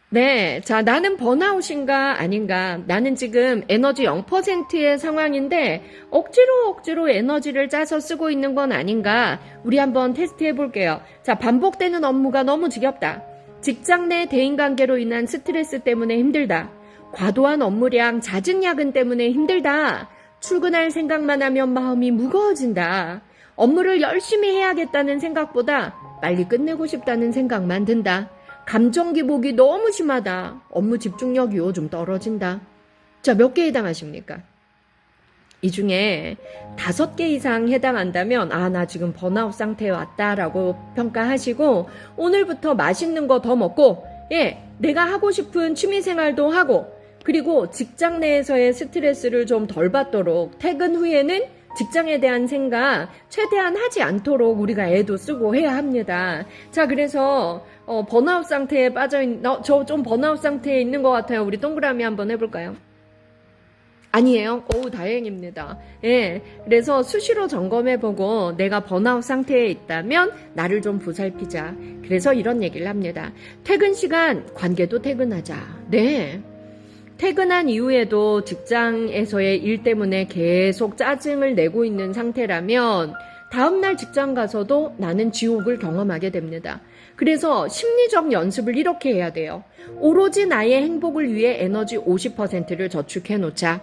네. 자, 나는 번아웃인가 아닌가? 나는 지금 에너지 0%의 상황인데 억지로 에너지를 짜서 쓰고 있는 건 아닌가? 우리 한번 테스트 해볼게요. 자, 반복되는 업무가 너무 지겹다. 직장 내 대인관계로 인한 스트레스 때문에 힘들다. 과도한 업무량, 잦은 야근 때문에 힘들다. 출근할 생각만 하면 마음이 무거워진다. 업무를 열심히 해야겠다는 생각보다 빨리 끝내고 싶다는 생각만 든다. 감정 기복이 너무 심하다. 업무 집중력이 요즘 떨어진다. 자, 몇 개 해당하십니까? 이 중에 5개 이상 해당한다면 나 지금 번아웃 상태에 왔다라고 평가하시고 오늘부터 맛있는 거 더 먹고 내가 하고 싶은 취미생활도 하고 그리고 직장 내에서의 스트레스를 좀 덜 받도록 퇴근 후에는 직장에 대한 생각 최대한 하지 않도록 우리가 애도 쓰고 해야 합니다. 자, 그래서 번아웃 상태에 저 좀 번아웃 상태에 있는 것 같아요. 우리 동그라미 한번 해볼까요? 아니에요? 다행입니다. 그래서 수시로 점검해보고 내가 번아웃 상태에 있다면 나를 좀 보살피자. 그래서 이런 얘기를 합니다. 퇴근 시간 관계도 퇴근하자. 네. 퇴근한 이후에도 직장에서의 일 때문에 계속 짜증을 내고 있는 상태라면 다음날 직장 가서도 나는 지옥을 경험하게 됩니다. 그래서 심리적 연습을 이렇게 해야 돼요. 오로지 나의 행복을 위해 에너지 50%를 저축해 놓자.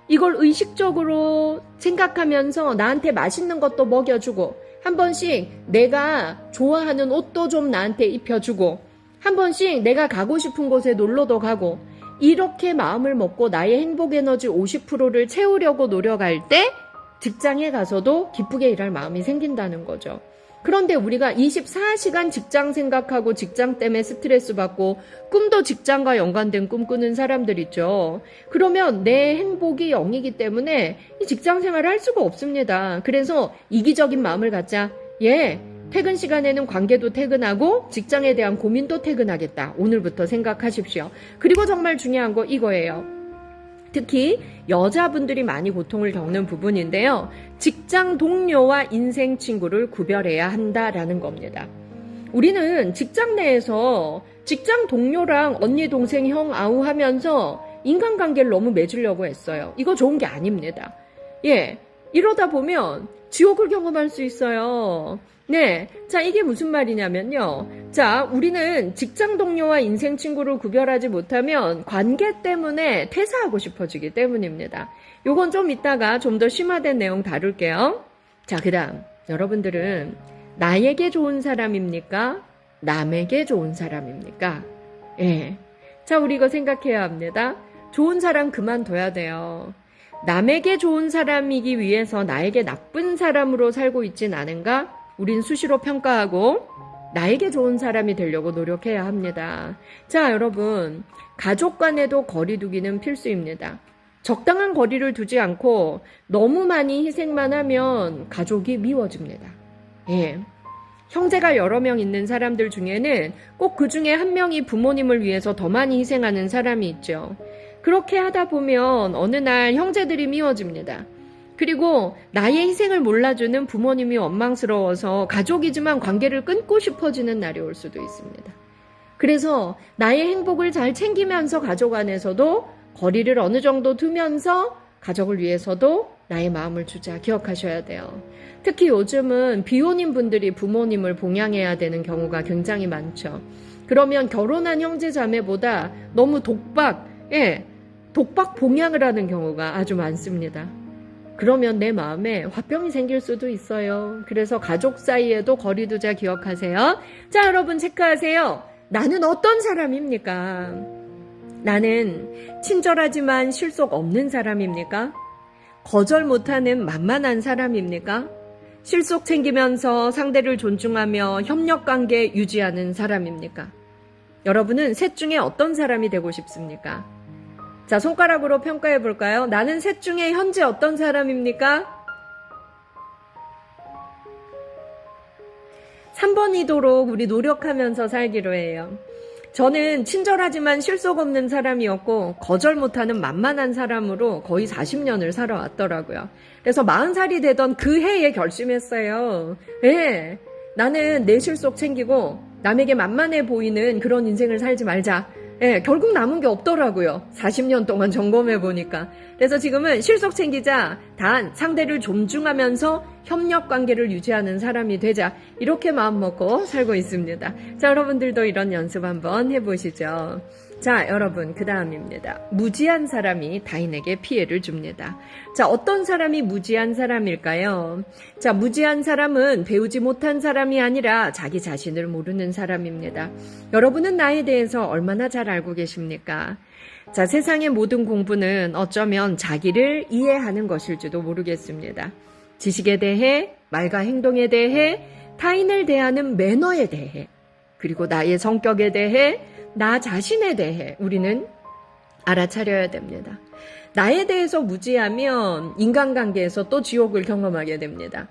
이걸 의식적으로 생각하면서 나한테 맛있는 것도 먹여주고 한 번씩 내가 좋아하는 옷도 좀 나한테 입혀주고 한 번씩 내가 가고 싶은 곳에 놀러도 가고 이렇게 마음을 먹고 나의 행복 에너지 50%를 채우려고 노력할 때 직장에 가서도 기쁘게 일할 마음이 생긴다는 거죠. 그런데 우리가 24시간 직장 생각하고 직장 때문에 스트레스 받고 꿈도 직장과 연관된 꿈 꾸는 사람들 있죠. 그러면 내 행복이 0이기 때문에 이 직장 생활을 할 수가 없습니다. 그래서 이기적인 마음을 갖자. 퇴근 시간에는 관계도 퇴근하고 직장에 대한 고민도 퇴근하겠다. 오늘부터 생각하십시오. 그리고 정말 중요한 거 이거예요. 특히 여자분들이 많이 고통을 겪는 부분인데요. 직장 동료와 인생 친구를 구별해야 한다라는 겁니다. 우리는 직장 내에서 직장 동료랑 언니, 동생, 형, 아우 하면서 인간관계를 너무 맺으려고 했어요. 이거 좋은 게 아닙니다. 이러다 보면 지옥을 경험할 수 있어요. 자, 이게 무슨 말이냐면요. 자, 우리는 직장 동료와 인생 친구를 구별하지 못하면 관계 때문에 퇴사하고 싶어지기 때문입니다. 요건 좀 이따가 좀 더 심화된 내용 다룰게요. 자, 그 다음 여러분들은 나에게 좋은 사람입니까? 남에게 좋은 사람입니까? 자, 우리 이거 생각해야 합니다. 좋은 사람 그만둬야 돼요. 남에게 좋은 사람이기 위해서 나에게 나쁜 사람으로 살고 있진 않은가? 우린 수시로 평가하고 나에게 좋은 사람이 되려고 노력해야 합니다. 자, 여러분, 가족 간에도 거리 두기는 필수입니다. 적당한 거리를 두지 않고 너무 많이 희생만 하면 가족이 미워집니다. 형제가 여러 명 있는 사람들 중에는 꼭 그 중에 한 명이 부모님을 위해서 더 많이 희생하는 사람이 있죠. 그렇게 하다 보면 어느 날 형제들이 미워집니다. 그리고 나의 희생을 몰라주는 부모님이 원망스러워서 가족이지만 관계를 끊고 싶어지는 날이 올 수도 있습니다. 그래서 나의 행복을 잘 챙기면서 가족 안에서도 거리를 어느 정도 두면서 가족을 위해서도 나의 마음을 주자. 기억하셔야 돼요. 특히 요즘은 비혼인 분들이 부모님을 봉양해야 되는 경우가 굉장히 많죠. 그러면 결혼한 형제 자매보다 너무 독박 봉양을 하는 경우가 아주 많습니다. 그러면 내 마음에 화병이 생길 수도 있어요. 그래서 가족 사이에도 거리 두자 기억하세요. 자, 여러분 체크하세요. 나는 어떤 사람입니까? 나는 친절하지만 실속 없는 사람입니까? 거절 못하는 만만한 사람입니까? 실속 챙기면서 상대를 존중하며 협력관계 유지하는 사람입니까? 여러분은 셋 중에 어떤 사람이 되고 싶습니까? 자, 손가락으로 평가해 볼까요? 나는 셋 중에 현재 어떤 사람입니까? 3번이도록 우리 노력하면서 살기로 해요. 저는 친절하지만 실속 없는 사람이었고 거절 못하는 만만한 사람으로 거의 40년을 살아왔더라고요. 그래서 40살이 되던 그 해에 결심했어요. 나는 내 실속 챙기고 남에게 만만해 보이는 그런 인생을 살지 말자. 예, 결국 남은 게 없더라고요. 40년 동안 점검해 보니까. 그래서 지금은 실속 챙기자. 단 상대를 존중하면서 협력 관계를 유지하는 사람이 되자. 이렇게 마음 먹고 살고 있습니다. 자, 여러분들도 이런 연습 한번 해보시죠. 자, 여러분, 그 다음입니다. 무지한 사람이 타인에게 피해를 줍니다. 자, 어떤 사람이 무지한 사람일까요? 자, 무지한 사람은 배우지 못한 사람이 아니라 자기 자신을 모르는 사람입니다. 여러분은 나에 대해서 얼마나 잘 알고 계십니까? 자, 세상의 모든 공부는 어쩌면 자기를 이해하는 것일지도 모르겠습니다. 지식에 대해, 말과 행동에 대해, 타인을 대하는 매너에 대해, 그리고 나의 성격에 대해, 나 자신에 대해 우리는 알아차려야 됩니다. 나에 대해서 무지하면 인간관계에서 또 지옥을 경험하게 됩니다.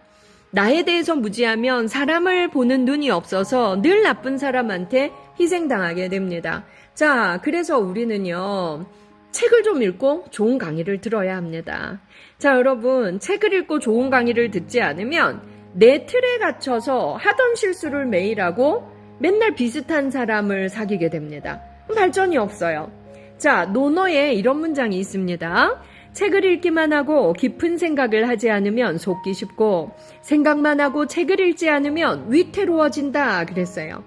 나에 대해서 무지하면 사람을 보는 눈이 없어서 늘 나쁜 사람한테 희생당하게 됩니다. 자, 그래서 우리는요, 책을 좀 읽고 좋은 강의를 들어야 합니다. 자, 여러분, 책을 읽고 좋은 강의를 듣지 않으면 내 틀에 갇혀서 하던 실수를 매일 하고 맨날 비슷한 사람을 사귀게 됩니다. 발전이 없어요. 자, 논어에 이런 문장이 있습니다. 책을 읽기만 하고 깊은 생각을 하지 않으면 속기 쉽고 생각만 하고 책을 읽지 않으면 위태로워진다 그랬어요.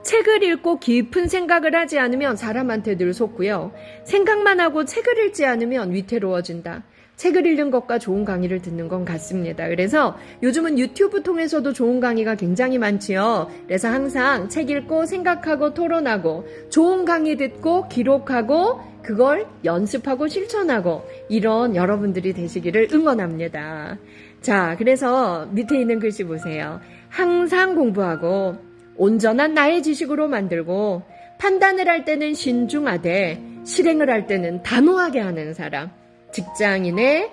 책을 읽고 깊은 생각을 하지 않으면 사람한테 늘 속고요. 생각만 하고 책을 읽지 않으면 위태로워진다. 책을 읽는 것과 좋은 강의를 듣는 건 같습니다. 그래서 요즘은 유튜브 통해서도 좋은 강의가 굉장히 많지요. 그래서 항상 책 읽고 생각하고 토론하고 좋은 강의 듣고 기록하고 그걸 연습하고 실천하고 이런 여러분들이 되시기를 응원합니다. 자, 그래서 밑에 있는 글씨 보세요. 항상 공부하고 온전한 나의 지식으로 만들고 판단을 할 때는 신중하되 실행을 할 때는 단호하게 하는 사람. 직장인의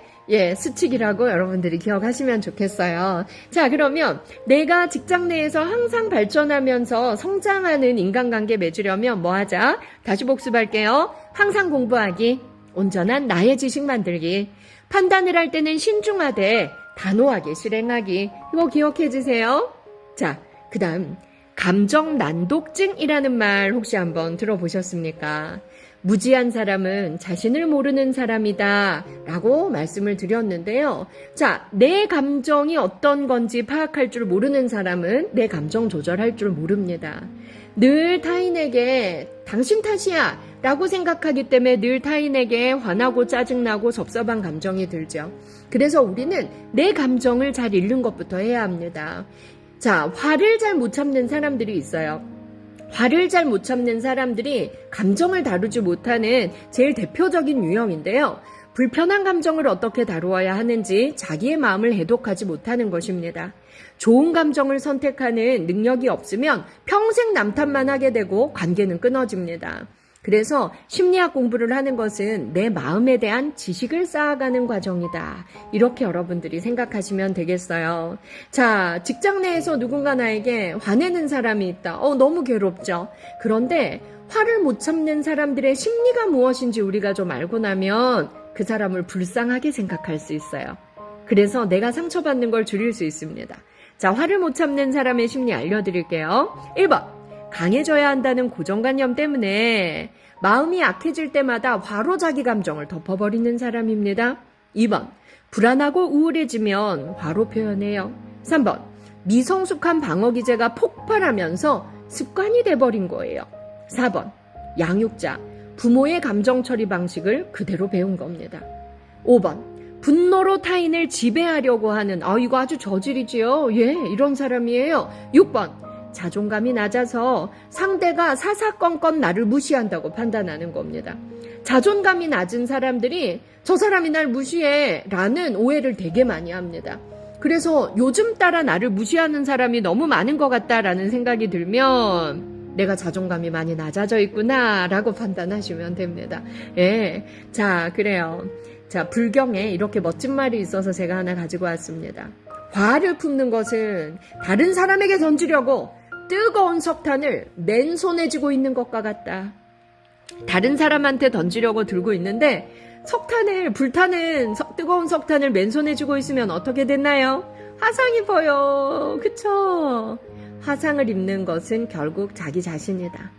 수칙이라고 여러분들이 기억하시면 좋겠어요. 자, 그러면 내가 직장 내에서 항상 발전하면서 성장하는 인간관계 맺으려면 뭐 하자? 다시 복습할게요. 항상 공부하기, 온전한 나의 지식 만들기, 판단을 할 때는 신중하되 단호하게 실행하기. 이거 기억해 주세요. 자, 그 다음 감정 난독증이라는 말 혹시 한번 들어보셨습니까? 무지한 사람은 자신을 모르는 사람이다 라고 말씀을 드렸는데요. 자, 내 감정이 어떤 건지 파악할 줄 모르는 사람은 내 감정 조절할 줄 모릅니다. 늘 타인에게 당신 탓이야 라고 생각하기 때문에 늘 타인에게 화나고 짜증나고 섭섭한 감정이 들죠. 그래서 우리는 내 감정을 잘 읽는 것부터 해야 합니다. 자, 화를 잘 못 참는 사람들이 있어요. 화를 잘 못 참는 사람들이 감정을 다루지 못하는 제일 대표적인 유형인데요. 불편한 감정을 어떻게 다루어야 하는지 자기의 마음을 해독하지 못하는 것입니다. 좋은 감정을 선택하는 능력이 없으면 평생 남탓만 하게 되고 관계는 끊어집니다. 그래서 심리학 공부를 하는 것은 내 마음에 대한 지식을 쌓아가는 과정이다. 이렇게 여러분들이 생각하시면 되겠어요. 자, 직장 내에서 누군가 나에게 화내는 사람이 있다. 너무 괴롭죠. 그런데 화를 못 참는 사람들의 심리가 무엇인지 우리가 좀 알고 나면 그 사람을 불쌍하게 생각할 수 있어요. 그래서 내가 상처받는 걸 줄일 수 있습니다. 자, 화를 못 참는 사람의 심리 알려드릴게요. 1번. 강해져야 한다는 고정관념 때문에 마음이 약해질 때마다 화로 자기 감정을 덮어버리는 사람입니다. 2번, 불안하고 우울해지면 화로 표현해요. 3번, 미성숙한 방어 기제가 폭발하면서 습관이 돼버린 거예요. 4번, 양육자, 부모의 감정 처리 방식을 그대로 배운 겁니다. 5번, 분노로 타인을 지배하려고 하는 이거 아주 저질이지요. 이런 사람이에요. 6번, 자존감이 낮아서 상대가 사사건건 나를 무시한다고 판단하는 겁니다. 자존감이 낮은 사람들이 저 사람이 날 무시해 라는 오해를 되게 많이 합니다. 그래서 요즘 따라 나를 무시하는 사람이 너무 많은 것 같다라는 생각이 들면 내가 자존감이 많이 낮아져 있구나 라고 판단하시면 됩니다. 자, 그래요. 자, 불경에 이렇게 멋진 말이 있어서 제가 하나 가지고 왔습니다. 화를 품는 것은 다른 사람에게 던지려고 뜨거운 석탄을 맨손에 쥐고 있는 것과 같다. 다른 사람한테 던지려고 들고 있는데 불타는 뜨거운 석탄을 맨손에 쥐고 있으면 어떻게 됐나요? 화상 입어요. 그쵸? 화상을 입는 것은 결국 자기 자신이다.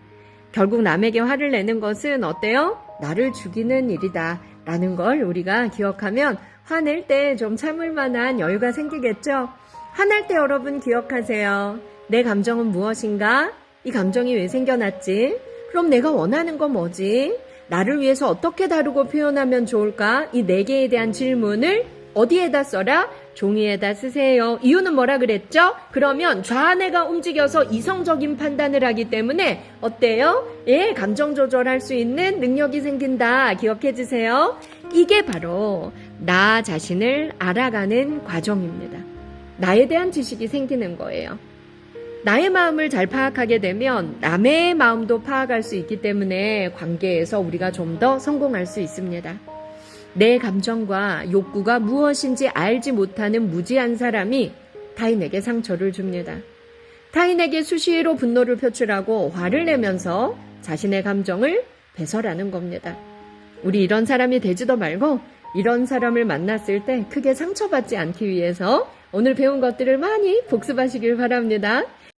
결국 남에게 화를 내는 것은 어때요? 나를 죽이는 일이다. 라는 걸 우리가 기억하면 화낼 때 좀 참을 만한 여유가 생기겠죠? 화날 때 여러분 기억하세요. 내 감정은 무엇인가? 이 감정이 왜 생겨났지? 그럼 내가 원하는 건 뭐지? 나를 위해서 어떻게 다루고 표현하면 좋을까? 이 4개에 대한 질문을 어디에다 써라? 종이에다 쓰세요. 이유는 뭐라 그랬죠? 그러면 좌뇌가 움직여서 이성적인 판단을 하기 때문에 어때요? 예, 감정 조절할 수 있는 능력이 생긴다. 기억해 주세요. 이게 바로 나 자신을 알아가는 과정입니다. 나에 대한 지식이 생기는 거예요. 나의 마음을 잘 파악하게 되면 남의 마음도 파악할 수 있기 때문에 관계에서 우리가 좀 더 성공할 수 있습니다. 내 감정과 욕구가 무엇인지 알지 못하는 무지한 사람이 타인에게 상처를 줍니다. 타인에게 수시로 분노를 표출하고 화를 내면서 자신의 감정을 배설하는 겁니다. 우리 이런 사람이 되지도 말고 이런 사람을 만났을 때 크게 상처받지 않기 위해서 오늘 배운 것들을 많이 복습하시길 바랍니다.